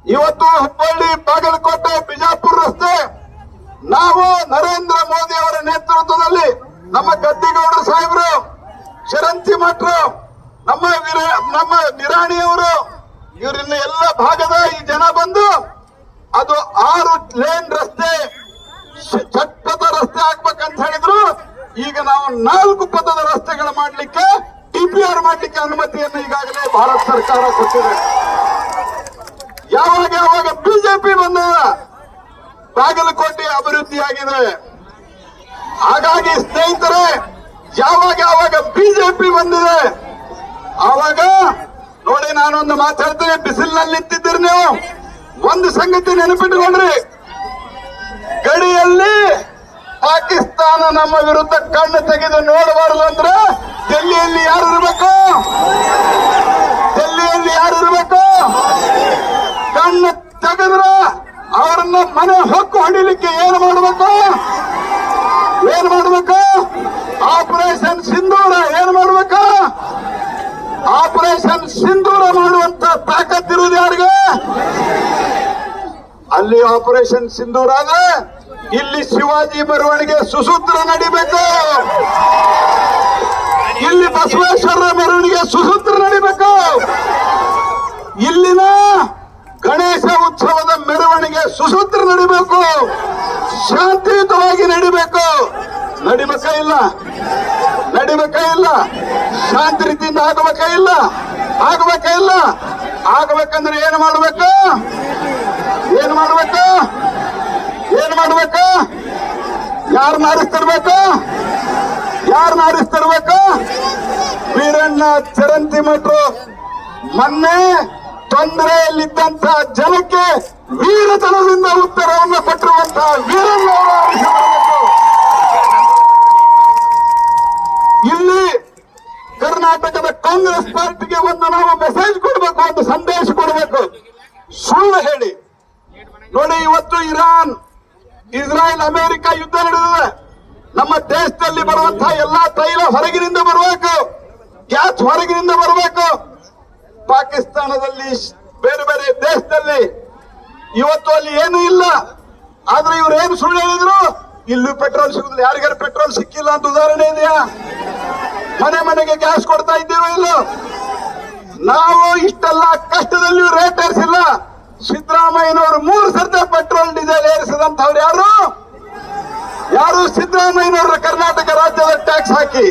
ಇವತ್ತು ಹುಬ್ಬಳ್ಳಿ ಬಾಗಲಕೋಟೆ ಬಿಜಾಪುರ ರಸ್ತೆ ನಾವು ನರೇಂದ್ರ ಮೋದಿ ಅವರ ನೇತೃತ್ವದಲ್ಲಿ ನಮ್ಮ ಗದ್ದಿಗೌಡರು ಸಾಹೇಬರು, ಶರಂತಿ ಮಠರು, ನಮ್ಮ ನಿರಾಣಿಯವರು, ಇವರಿನ ಎಲ್ಲ ಭಾಗದ ಈ ಜನ ಬಂದು ಅದು 6 ಲೇನ್ ರಸ್ತೆ ಚಟ್ಪಥ ರಸ್ತೆ ಆಗ್ಬೇಕಂತ ಹೇಳಿದ್ರು. ಈಗ ನಾವು 4 ಪಥದ ರಸ್ತೆಗಳು ಮಾಡ್ಲಿಕ್ಕೆ ಟಿಪಿಆರ್ ಮಾಡ್ಲಿಕ್ಕೆ ಅನುಮತಿಯನ್ನು ಈಗಾಗಲೇ ಭಾರತ ಸರ್ಕಾರ ಕೊಟ್ಟಿದೆ. ಯಾವಾಗ ಬಿಜೆಪಿ ಬಂದ ಬಾಗಲಕೋಟೆ ಅಭಿವೃದ್ಧಿಯಾಗಿದೆ. ಹಾಗಾಗಿ ಸ್ನೇಹಿತರೆ, ಯಾವಾಗ ಬಿಜೆಪಿ ಬಂದಿದೆ ಆವಾಗ ನೋಡಿ, ನಾನೊಂದು ಮಾತಾಡ್ತೇನೆ. ಬಿಸಿಲಿನಲ್ಲಿ ನಿಂತಿದ್ದೀರಿ ನೀವು, ಒಂದು ಸಂಗತಿ ನೆನಪಿಟ್ಟುಕೊಂಡ್ರಿ, ಗಡಿಯಲ್ಲಿ ಪಾಕಿಸ್ತಾನ ನಮ್ಮ ವಿರುದ್ಧ ಕಣ್ಣು ತೆಗೆದು ನೋಡಬಾರದು ಅಂದ್ರೆ ಡೆಲ್ಲಿಯಲ್ಲಿ ಯಾರು ಇರಬೇಕು? ಡೆಲ್ಲಿಯಲ್ಲಿ ಯಾರು ಇರಬೇಕು? ಕಣ್ಣು ತೆಗೆದ್ರ ಅವರನ್ನ ಮನೆ ಹೊಕ್ಕು ಹೊಡಿಲಿಕ್ಕೆ ಏನು ಮಾಡಬೇಕು? ಆಪರೇಷನ್ ಸಿಂಧೂರ ಏನು ಮಾಡಬೇಕು? ಆಪರೇಷನ್ ಸಿಂಧೂರ ಮಾಡುವಂತ ತಾಕತ್ತಿರುವುದು ಯಾರಿಗೆ? ಅಲ್ಲಿ ಆಪರೇಷನ್ ಸಿಂಧೂರ ಆದ್ರೆ ಇಲ್ಲಿ ಶಿವಾಜಿ ಮೆರವಣಿಗೆ ಸುಸೂತ್ರ ನಡಿಬೇಕು, ಇಲ್ಲಿ ಬಸವೇಶ್ವರರ ಮೆರವಣಿಗೆ ಸುಸೂತ್ರ ನಡಿಬೇಕು, ಇಲ್ಲಿನ ಗಣೇಶ ಉತ್ಸವದ ಮೆರವಣಿಗೆ ಸುಸೂತ್ರ ನಡಿಬೇಕು, ಶಾಂತಿಯುತವಾಗಿ ನಡಿಬೇಕಾ ಇಲ್ಲ? ಶಾಂತಿ ರೀತಿಯಿಂದ ಆಗಬೇಕಾ ಇಲ್ಲ? ಆಗಬೇಕಂದ್ರೆ ಏನು ಮಾಡಬೇಕು? ಯಾರನ್ನ ಆರಿಸ್ತಿರ್ಬೇಕು? ವೀರಣ್ಣ ಚರಂತಿ ಮಠರು ಮೊನ್ನೆ ತೊಂದರೆಯಲ್ಲಿದ್ದಂತ ಜನಕ್ಕೆ ವೀರತನದಿಂದ ಉತ್ತರವನ್ನು ಕೊಟ್ಟಿರುವಂತಹ ವೀರಣ್ಣ ಅವರು ಆರಿಸಬೇಕು. ಇಲ್ಲಿ ಕರ್ನಾಟಕದ ಕಾಂಗ್ರೆಸ್ ಪಾರ್ಟಿಗೆ ಒಂದು ನಾವು ಮೆಸೇಜ್ ಕೊಡಬೇಕು, ಒಂದು ಸಂದೇಶ ಕೊಡಬೇಕು. ಸುಳ್ಳು ಹೇಳಿ ನೋಡಿ, ಇವತ್ತು ಇರಾನ್, ಇಸ್ರಾಯೇಲ್, ಅಮೆರಿಕ ಯುದ್ಧ ನಡೆದಿದೆ. ನಮ್ಮ ದೇಶದಲ್ಲಿ ಬರುವಂತಹ ಎಲ್ಲಾ ತೈಲ ಹೊರಗಿನಿಂದ ಬರಬೇಕು, ಗ್ಯಾಸ್ ಹೊರಗಿನಿಂದ ಬರಬೇಕು. ಪಾಕಿಸ್ತಾನದಲ್ಲಿ, ಬೇರೆ ಬೇರೆ ದೇಶದಲ್ಲಿ ಇವತ್ತು ಅಲ್ಲಿ ಏನೂ ಇಲ್ಲ. ಆದ್ರೆ ಇವ್ರು ಏನು ಸುಳ್ಳು ಹೇಳಿದ್ರು, ಇಲ್ಲೂ ಪೆಟ್ರೋಲ್ ಸಿಗುದಿಲ್ಲ. ಯಾರಿಗಾರು ಪೆಟ್ರೋಲ್ ಸಿಕ್ಕಿಲ್ಲ ಅಂತ ಉದಾಹರಣೆ ಇದೆಯಾ? ಮನೆಗೆ ಗ್ಯಾಸ್ ಕೊಡ್ತಾ ಇದ್ದೀವಿ ಇಲ್ಲ? ನಾವು ಇಷ್ಟೆಲ್ಲ ಕಷ್ಟದಲ್ಲಿಯೂ ರೇಟ್ ಏರಿಸಿಲ್ಲ. ಸಿದ್ದರಾಮಯ್ಯನವರು 3 ಸರ್ತಿ ಪೆಟ್ರೋಲ್ ಡೀಸೆಲ್ ಏರಿಸಿದಂತವ್ರು ಯಾರು? ಸಿದ್ದರಾಮಯ್ಯನವರ ಕರ್ನಾಟಕ ರಾಜ್ಯದ ಟ್ಯಾಕ್ಸ್ ಹಾಕಿ